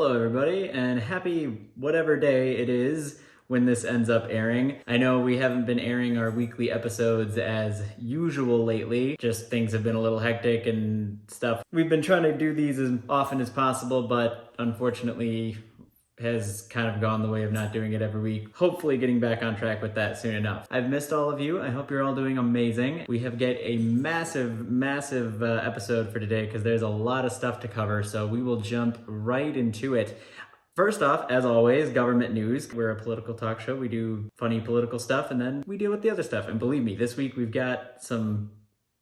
Hello, everybody, and happy whatever day it is when this ends up airing. I know we haven't been airing our weekly episodes as usual lately, just things have been a little hectic and stuff. We've been trying to do these as often as possible, but unfortunately has kind of gone the way of not doing it every week. Hopefully getting back on track with that soon enough. I've missed all of you. I hope you're all doing amazing. We have got a massive episode for today because there's a lot of stuff to cover, so we will jump right into it. First off, as always, government news. We're a political talk show. We do funny political stuff and then we deal with the other stuff. And believe me, this week we've got some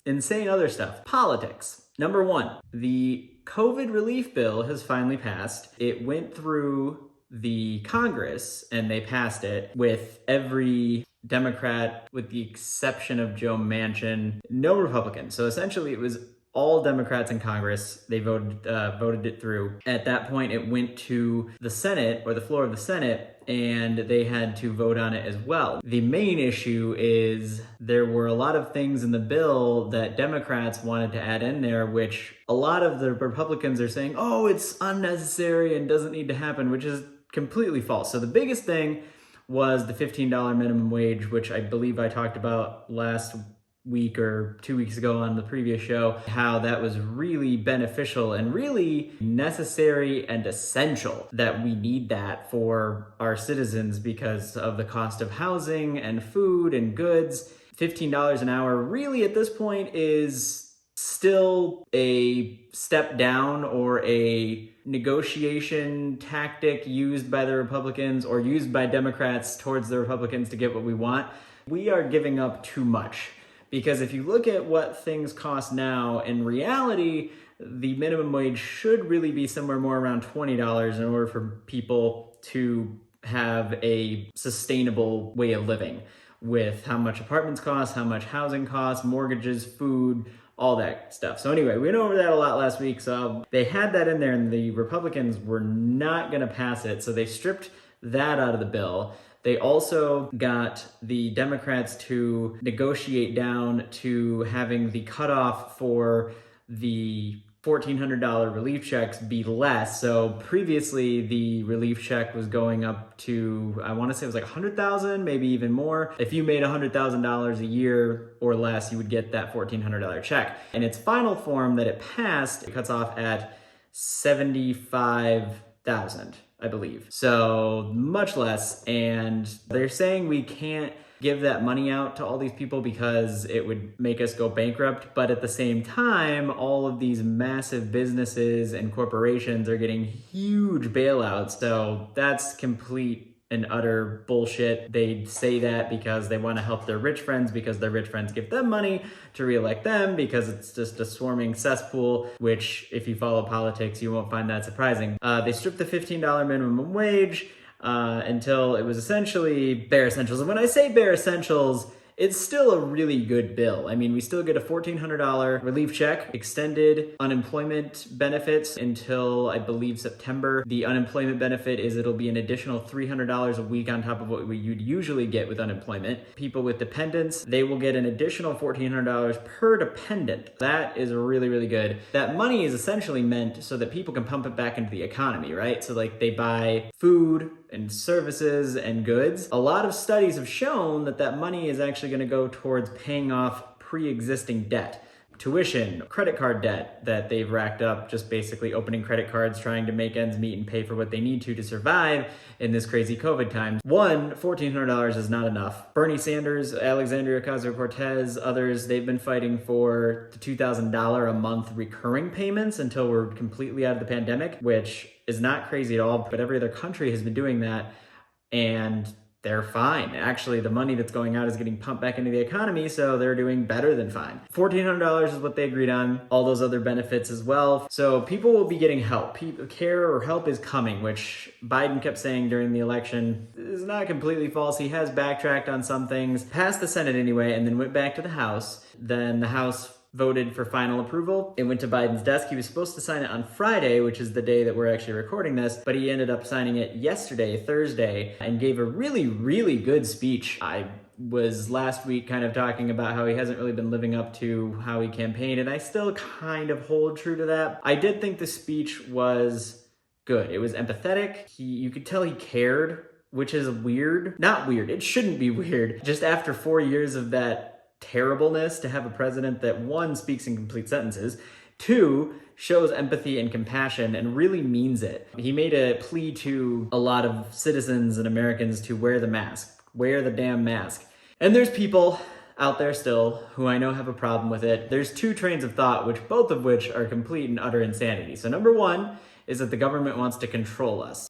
insane other stuff. Politics. Number one, the COVID relief bill has finally passed. It went through the Congress and they passed it with every Democrat, with the exception of Joe Manchin, no Republicans. So essentially it was all Democrats in Congress. They voted it through. At that point, it went to the Senate, or the floor of the Senate, and they had to vote on it as well. The main issue is there were a lot of things in the bill that Democrats wanted to add in there, which a lot of the Republicans are saying, oh, it's unnecessary and doesn't need to happen, which is completely false. So the biggest thing was the $15 minimum wage, which I believe I talked about last week or 2 weeks ago on the previous show, how that was really beneficial and really necessary and essential, that we need that for our citizens because of the cost of housing and food and goods. $15 an hour really at this point is still a step down or a negotiation tactic used by the Republicans or used by Democrats towards the Republicans to get what we want. We are giving up too much. Because if you look at what things cost now, in reality, the minimum wage should really be somewhere more around $20 in order for people to have a sustainable way of living, with how much apartments cost, how much housing costs, mortgages, food, all that stuff. So anyway, we went over that a lot last week. So they had that in there and the Republicans were not going to pass it. So they stripped that out of the bill. They also got the Democrats to negotiate down to having the cutoff for the $1,400 relief checks be less. So previously the relief check was going up to, I want to say it was like $100,000, maybe even more. If you made $100,000 a year or less, you would get that $1,400 check. In its final form that it passed, it cuts off at $75,000. I believe. So much less. And they're saying we can't give that money out to all these people because it would make us go bankrupt. But at the same time, all of these massive businesses and corporations are getting huge bailouts. So that's complete and utter bullshit. They say that because they want to help their rich friends, because their rich friends give them money to reelect them, because it's just a swarming cesspool, which if you follow politics, you won't find that surprising. They stripped the $15 minimum wage until it was essentially bare essentials. And when I say bare essentials, it's still a really good bill. I mean, we still get a $1,400 relief check, extended unemployment benefits until, I believe, September. The unemployment benefit is it'll be an additional $300 a week on top of what you'd usually get with unemployment. People with dependents, they will get an additional $1,400 per dependent. That is really, really good. That money is essentially meant so that people can pump it back into the economy, right? So like they buy food and services and goods. A lot of studies have shown that that money is actually going to go towards paying off pre-existing debt, tuition, credit card debt that they've racked up, just basically opening credit cards, trying to make ends meet and pay for what they need to survive in this crazy COVID time. $1,400 is not enough. Bernie Sanders, Alexandria Ocasio-Cortez, others, they've been fighting for the $2,000 a month recurring payments until we're completely out of the pandemic, which is not crazy at all, but every other country has been doing that and they're fine. Actually, the money that's going out is getting pumped back into the economy, so they're doing better than fine. $1,400 is what they agreed on, all those other benefits as well. So people will be getting help. Care or help is coming, which Biden kept saying during the election is not completely false. He has backtracked on some things, passed the Senate anyway, and then went back to the House. Then the House voted for final approval. It went to Biden's desk. He was supposed to sign it on Friday, which is the day that we're actually recording this, but he ended up signing it yesterday, Thursday, and gave a really, really good speech. I was last week kind of talking about how he hasn't really been living up to how he campaigned, and I still kind of hold true to that. I did think the speech was good. It was empathetic. You could tell he cared, which is weird. Not weird. It shouldn't be weird. Just after 4 years of that terribleness, to have a president that, one, speaks in complete sentences, two, shows empathy and compassion and really means it. He made a plea to a lot of citizens and Americans to wear the mask. Wear the damn mask. And there's people out there still who I know have a problem with it. There's two trains of thought, both of which are complete and utter insanity. So number one is that the government wants to control us.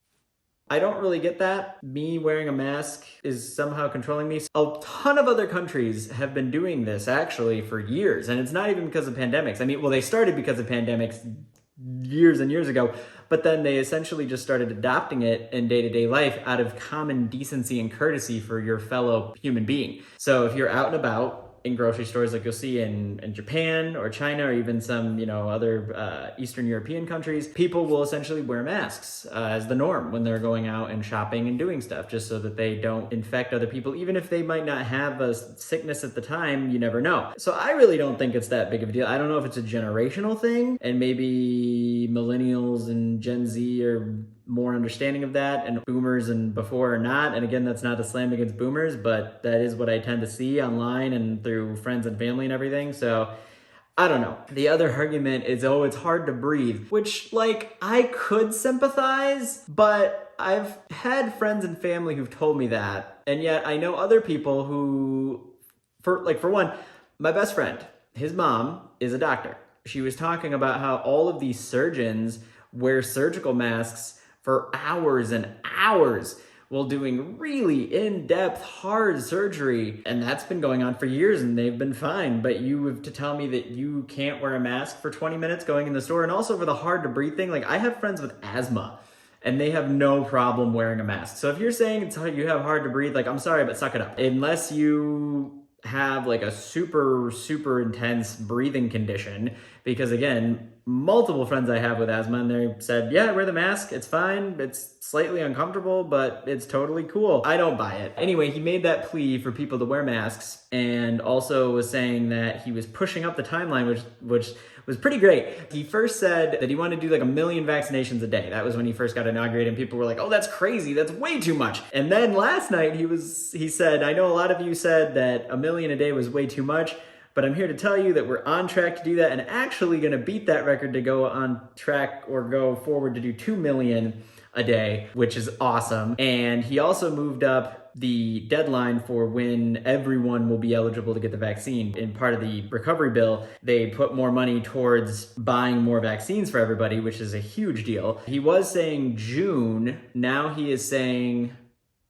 I don't really get that. Me wearing a mask is somehow controlling me. A ton of other countries have been doing this actually for years, and it's not even because of pandemics. I mean, well, they started because of pandemics years and years ago, but then they essentially just started adopting it in day-to-day life out of common decency and courtesy for your fellow human being. So if you're out and about in grocery stores like you'll see in Japan or China or even some, other Eastern European countries, people will essentially wear masks as the norm when they're going out and shopping and doing stuff, just so that they don't infect other people. Even if they might not have a sickness at the time, you never know. So I really don't think it's that big of a deal. I don't know if it's a generational thing, and maybe millennials and Gen Z are more understanding of that, and boomers and before are not. And again, that's not a slam against boomers, but that is what I tend to see online and through friends and family and everything. So I don't know. The other argument is, it's hard to breathe, which, I could sympathize, but I've had friends and family who've told me that. And yet I know other people who, for one, my best friend, his mom is a doctor. She was talking about how all of these surgeons wear surgical masks for hours and hours while doing really in-depth, hard surgery. And that's been going on for years and they've been fine. But you have to tell me that you can't wear a mask for 20 minutes going in the store. And also for the hard to breathe thing, I have friends with asthma and they have no problem wearing a mask. So if you're saying you have hard to breathe, I'm sorry, but suck it up. Unless you have a super, super intense breathing condition, because again, multiple friends I have with asthma, and they said, yeah, wear the mask, it's fine, it's slightly uncomfortable, but it's totally cool. I don't buy it. Anyway, he made that plea for people to wear masks, and also was saying that he was pushing up the timeline, which was pretty great. He first said that he wanted to do 1 million vaccinations a day. That was when he first got inaugurated, and people were like, oh, that's crazy, that's way too much. And then last night he said, I know a lot of you said that 1 million a day was way too much, but I'm here to tell you that we're on track to do that and actually gonna beat that record to go on track or go forward to do 2 million a day, which is awesome. And he also moved up the deadline for when everyone will be eligible to get the vaccine. In part of the recovery bill, they put more money towards buying more vaccines for everybody, which is a huge deal. He was saying June, now he is saying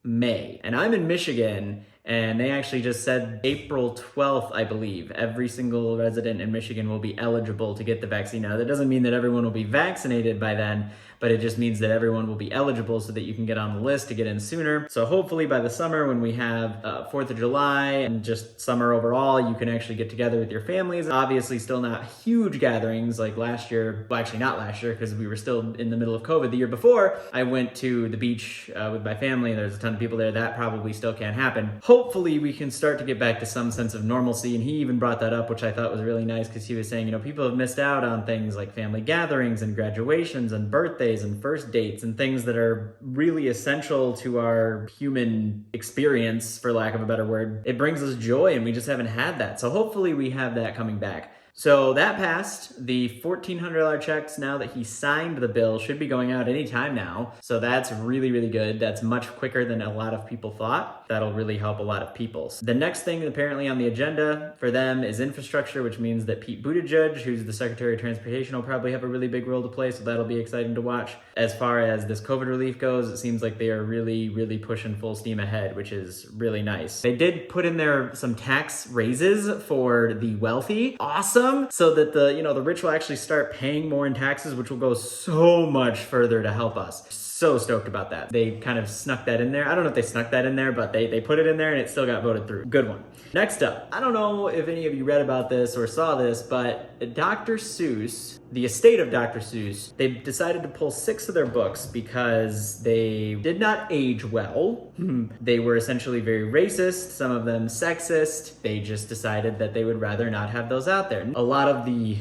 May. And I'm in Michigan, and they actually just said April 12th, I believe, every single resident in Michigan will be eligible to get the vaccine. Now, that doesn't mean that everyone will be vaccinated by then, but it just means that everyone will be eligible so that you can get on the list to get in sooner. So hopefully by the summer, when we have 4th of July and just summer overall, you can actually get together with your families. Obviously still not huge gatherings like last year. Well, actually not last year, because we were still in the middle of COVID. The year before, I went to the beach with my family. There's a ton of people there. That probably still can't happen. Hopefully we can start to get back to some sense of normalcy. And he even brought that up, which I thought was really nice, because he was saying, people have missed out on things like family gatherings and graduations and birthdays and first dates and things that are really essential to our human experience, for lack of a better word. It brings us joy, and we just haven't had that. So hopefully we have that coming back. So that passed. The $1,400 checks, now that he signed the bill, should be going out anytime now. So that's really, really good. That's much quicker than a lot of people thought. That'll really help a lot of people. The next thing apparently on the agenda for them is infrastructure, which means that Pete Buttigieg, who's the Secretary of Transportation, will probably have a really big role to play. So that'll be exciting to watch. As far as this COVID relief goes, it seems like they are really, really pushing full steam ahead, which is really nice. They did put in there some tax raises for the wealthy. Awesome. So that the rich will actually start paying more in taxes, which will go so much further to help us. So stoked about that. They kind of snuck that in there. I don't know if they snuck that in there, but they put it in there and it still got voted through. Good one. Next up, I don't know if any of you read about this or saw this, but Dr. Seuss, the estate of Dr. Seuss, they decided to pull 6 of their books because they did not age well. They were essentially very racist, some of them sexist. They just decided that they would rather not have those out there. A lot of the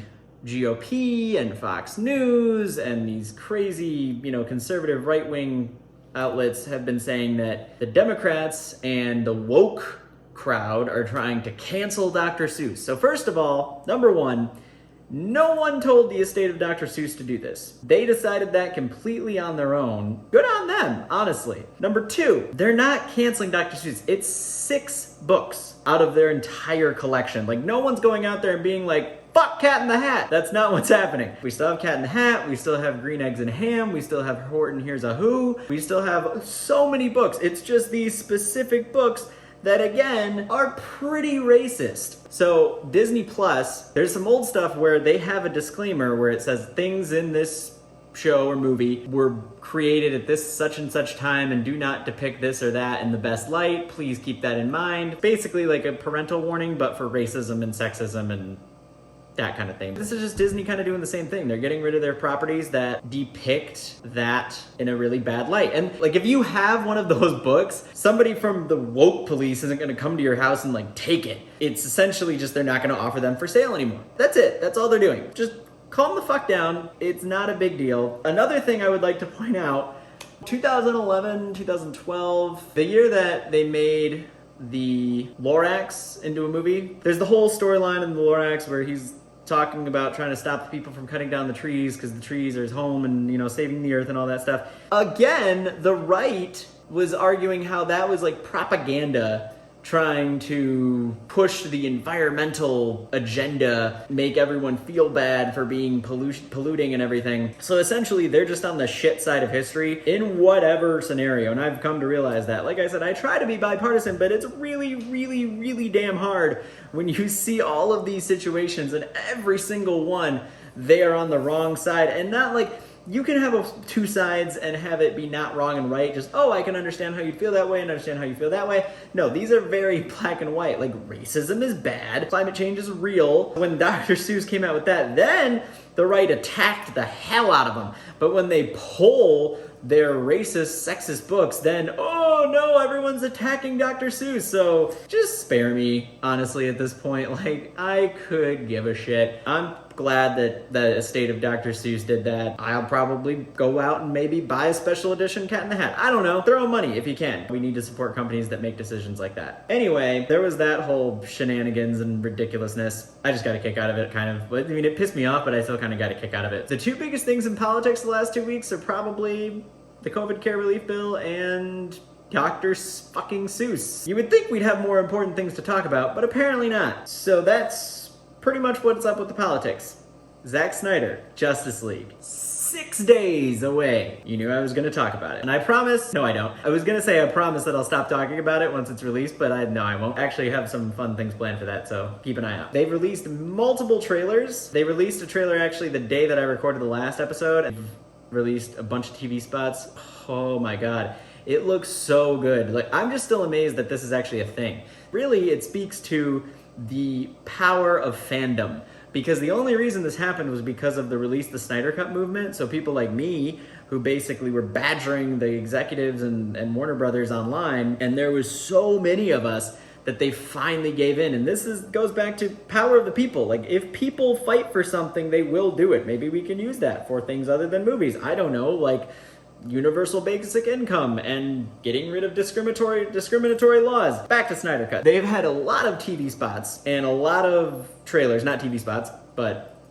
GOP and Fox News and these crazy, conservative right-wing outlets have been saying that the Democrats and the woke crowd are trying to cancel Dr. Seuss. So first of all, number one, no one told the estate of Dr. Seuss to do this. They decided that completely on their own. Good on them, honestly. Number two, they're not canceling Dr. Seuss. It's 6 books out of their entire collection. Like, no one's going out there and being like, fuck Cat in the Hat. That's not what's happening. We still have Cat in the Hat. We still have Green Eggs and Ham. We still have Horton Hears a Who. We still have so many books. It's just these specific books that, again, are pretty racist. So Disney Plus, there's some old stuff where they have a disclaimer where it says things in this show or movie were created at this such and such time and do not depict this or that in the best light. Please keep that in mind. Basically like a parental warning, but for racism and sexism and that kind of thing. This is just Disney kind of doing the same thing. They're getting rid of their properties that depict that in a really bad light. And like, if you have one of those books, somebody from the woke police isn't going to come to your house and like take it. It's essentially just they're not going to offer them for sale anymore. That's it. That's all they're doing. Just calm the fuck down. It's not a big deal. Another thing I would like to point out, 2011, 2012, the year that they made the Lorax into a movie, there's the whole storyline in the Lorax where he's talking about trying to stop the people from cutting down the trees because the trees are his home and, saving the earth and all that stuff. Again, the right was arguing how that was like propaganda trying to push the environmental agenda, make everyone feel bad for being polluting and everything. So essentially, they're just on the shit side of history in whatever scenario. And I've come to realize that. Like I said, I try to be bipartisan, but it's really, really, really damn hard when you see all of these situations and every single one, they are on the wrong side. And not like, you can have two sides and have it be not wrong and right. Just, I can understand how you feel that way and understand how you feel that way. No, these are very black and white. Like, racism is bad. Climate change is real. When Dr. Seuss came out with that, then the right attacked the hell out of them. But when they pull their racist, sexist books, then, oh no, everyone's attacking Dr. Seuss. So just spare me, honestly, at this point. Like, I could give a shit. I'm glad that the estate of Dr. Seuss did that. I'll probably go out and maybe buy a special edition Cat in the Hat. I don't know. Throw money if you can. We need to support companies that make decisions like that. Anyway, there was that whole shenanigans and ridiculousness. I just got a kick out of it, kind of. I mean, it pissed me off, but I still kind of got a kick out of it. The two biggest things in politics the last 2 weeks are probably the COVID care relief bill and Dr. fucking Seuss. You would think we'd have more important things to talk about, but apparently not. So that's pretty much what's up with the politics. Zack Snyder, Justice League. 6 days away. You knew I was gonna talk about it. And I promise, no I don't. I was gonna say I promise that I'll stop talking about it once it's released, but I won't. Actually have some fun things planned for that, so keep an eye out. They've released multiple trailers. They released a trailer actually the day that I recorded the last episode. I've released a bunch of TV spots. Oh my God. It looks so good. Like, I'm just still amazed that this is actually a thing. Really, it speaks to the power of fandom, because the only reason this happened was because of the Release the Snyder Cut movement. So people like me, who basically were badgering the executives and Warner Brothers online, and there was so many of us that they finally gave in. And this goes back to power of the people. Like, if people fight for something, they will do it. Maybe we can use that for things other than movies. I don't know, like universal basic income and getting rid of discriminatory laws. Back to Snyder Cut. They've had a lot of TV spots and a lot of trailers, not TV spots, but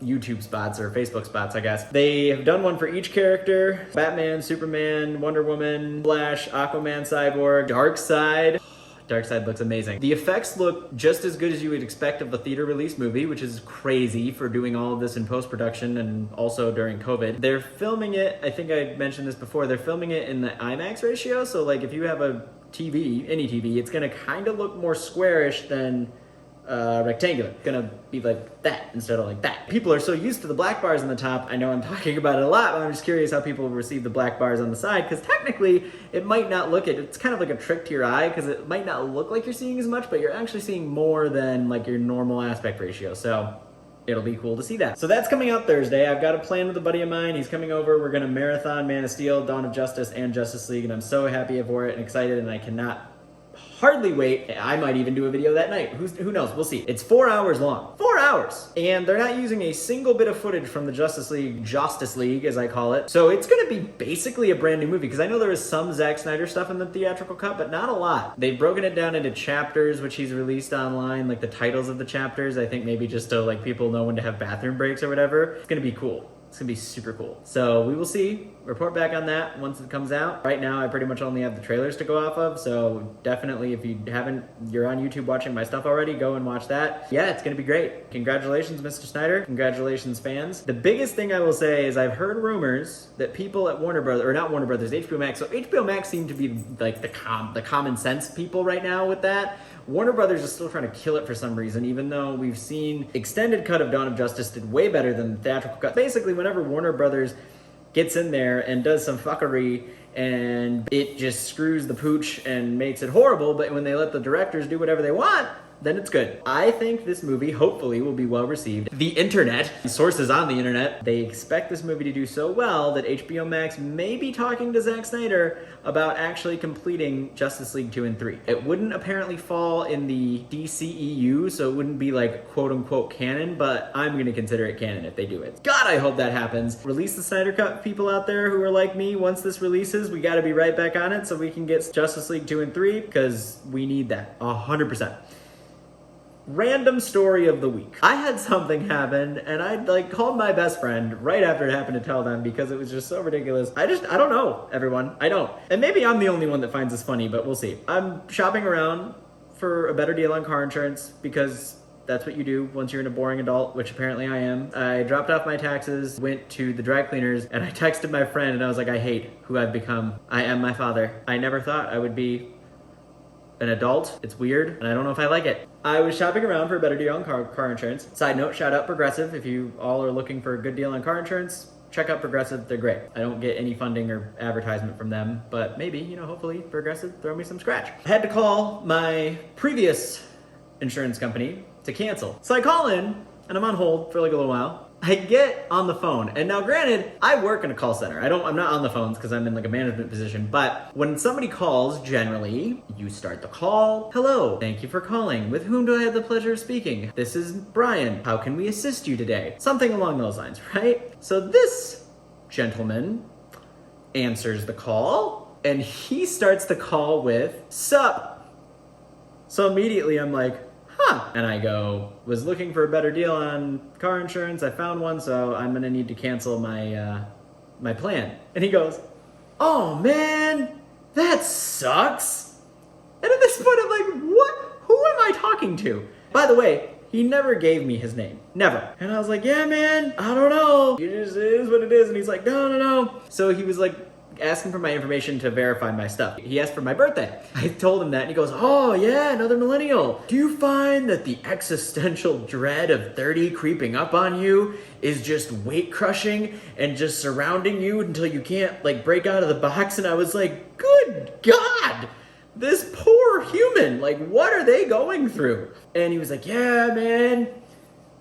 YouTube spots or Facebook spots, I guess. They have done one for each character: Batman, Superman, Wonder Woman, Flash, Aquaman, Cyborg, Darkseid. Darkseid looks amazing. The effects look just as good as you would expect of a theater release movie, which is crazy for doing all of this in post-production and also during COVID. They're filming it, I think I mentioned this before, they're filming it in the IMAX ratio. So like if you have a TV, any TV, it's gonna kind of look more squarish than rectangular. It's gonna be like that instead of like that. People are so used to the black bars on the top. I know I'm talking about it a lot, but I'm just curious how people receive the black bars on the side, because technically it might not look it's kind of like a trick to your eye, because it might not look like you're seeing as much, but you're actually seeing more than like your normal aspect ratio. So it'll be cool to see that. So that's coming out Thursday. I've got a plan with a buddy of mine. He's coming over. We're gonna marathon Man of Steel, Dawn of Justice, and Justice League, and I'm so happy for it and excited, and I cannot hardly wait. I might even do a video that night. Who knows? We'll see. It's 4 hours long. 4 hours! And they're not using a single bit of footage from the Justice League, as I call it. So it's gonna be basically a brand new movie, because I know there was some Zack Snyder stuff in the theatrical cut, but not a lot. They've broken it down into chapters, which he's released online, like the titles of the chapters. I think maybe just to like people know when to have bathroom breaks or whatever. It's gonna be cool. It's gonna be super cool. So we will see. Report back on that once it comes out. Right now, I pretty much only have the trailers to go off of, so definitely if you haven't, you're on YouTube watching my stuff already, go and watch that. Yeah, it's gonna be great. Congratulations, Mr. Snyder. Congratulations, fans. The biggest thing I will say is I've heard rumors that people at Warner Brothers, or not Warner Brothers, HBO Max, so HBO Max seem to be like the common sense people right now with that. Warner Brothers is still trying to kill it for some reason, even though we've seen extended cut of Dawn of Justice did way better than the theatrical cut. Basically, whenever Warner Brothers gets in there and does some fuckery and it just screws the pooch and makes it horrible, but when they let the directors do whatever they want, then it's good. I think this movie, hopefully, will be well received. The internet, sources on the internet, they expect this movie to do so well that HBO Max may be talking to Zack Snyder about actually completing Justice League 2 and 3. It wouldn't apparently fall in the DCEU, so it wouldn't be like quote-unquote canon, but I'm gonna consider it canon if they do it. God, I hope that happens. Release the Snyder Cut, people out there who are like me. Once this releases, we gotta be right back on it so we can get Justice League 2 and 3, because we need that, 100%. Random story of the week. I had something happen and I like called my best friend right after it happened to tell them because it was just so ridiculous. I don't know, everyone. I don't. And maybe I'm the only one that finds this funny, but we'll see. I'm shopping around for a better deal on car insurance because that's what you do once you're in a boring adult, which apparently I am. I dropped off my taxes, went to the dry cleaners, and I texted my friend and I was like, I hate who I've become. I am my father. I never thought I would be an adult. It's weird, and I don't know if I like it. I was shopping around for a better deal on car insurance. Side note, shout out Progressive. If you all are looking for a good deal on car insurance, check out Progressive. They're great. I don't get any funding or advertisement from them, but maybe, hopefully Progressive throw me some scratch. I had to call my previous insurance company to cancel. So I call in, and I'm on hold for like a little while. I get on the phone, and now granted, I work in a call center. I'm not on the phones because I'm in like a management position, but when somebody calls, generally, you start the call. Hello, thank you for calling. With whom do I have the pleasure of speaking? This is Brian. How can we assist you today? Something along those lines, right? So this gentleman answers the call, and he starts the call with, "Sup?" So immediately I'm like, and I go, was looking for a better deal on car insurance. I found one, so I'm gonna need to cancel my my plan. And he goes, "Oh man, that sucks." And at this point I'm like, what? Who am I talking to? By the way, he never gave me his name. Never. And I was like, yeah man, I don't know. It is what it is. And he's like, no. So he was like, asking for my information to verify my stuff. He asked for my birthday. I told him that and he goes, "Oh yeah, another millennial. Do you find that the existential dread of 30 creeping up on you is just weight crushing and just surrounding you until you can't like break out of the box?" And I was like, good God, this poor human, like what are they going through? And he was like, "Yeah man,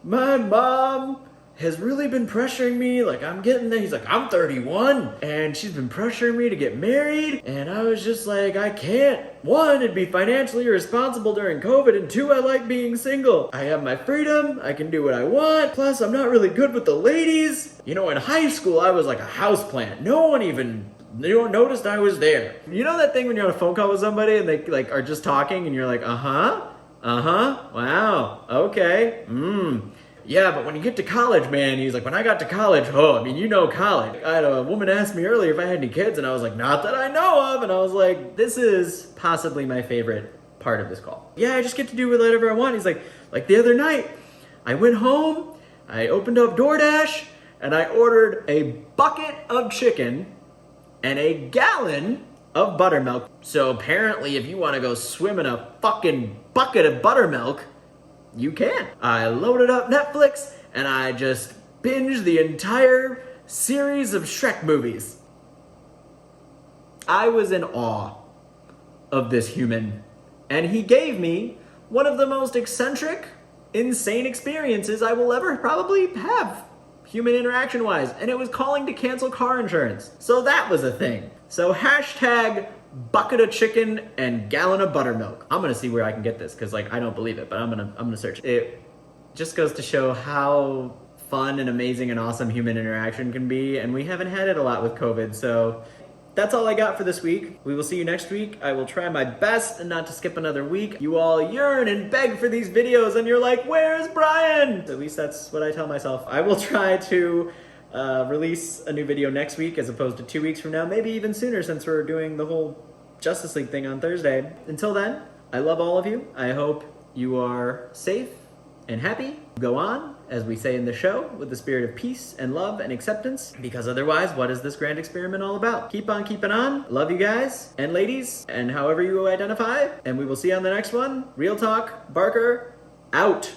my mom has really been pressuring me, like I'm getting there." He's like, "I'm 31 and she's been pressuring me to get married." And I was just like, I can't. One, it'd be financially irresponsible during COVID, and two, I like being single. I have my freedom, I can do what I want, plus I'm not really good with the ladies. In high school I was like a houseplant. No one even noticed I was there. You know that thing when you're on a phone call with somebody and they like are just talking and you're like, wow, okay, yeah, but when you get to college, man," he's like, "when I got to college, college. I had a woman ask me earlier if I had any kids, and I was like, not that I know of." And I was like, this is possibly my favorite part of this call. "Yeah, I just get to do whatever I want." He's like the other night, I went home, I opened up DoorDash, and I ordered a bucket of chicken and a gallon of buttermilk. So apparently, if you want to go swim in a fucking bucket of buttermilk, you can. I loaded up Netflix and I just binged the entire series of Shrek movies. I was in awe of this human, and he gave me one of the most eccentric, insane experiences I will ever probably have, human interaction wise, and it was calling to cancel car insurance. So that was a thing. So hashtag bucket of chicken and gallon of buttermilk. I'm gonna see where I can get this because like I don't believe it, but I'm gonna search it. It just goes to show how fun and amazing and awesome human interaction can be, and we haven't had it a lot with COVID, so that's all I got for this week. We will see you next week. I will try my best and not to skip another week. You all yearn and beg for these videos and you're like, where's Brian? At least that's what I tell myself. I will try to release a new video next week as opposed to 2 weeks from now, maybe even sooner since we're doing the whole Justice League thing on Thursday. Until then, I love all of you. I hope you are safe and happy. Go on, as we say in the show, with the spirit of peace and love and acceptance, because otherwise, what is this grand experiment all about? Keep on keeping on. Love you guys and ladies, and however you identify, and we will see you on the next one. Real Talk, Barker, out.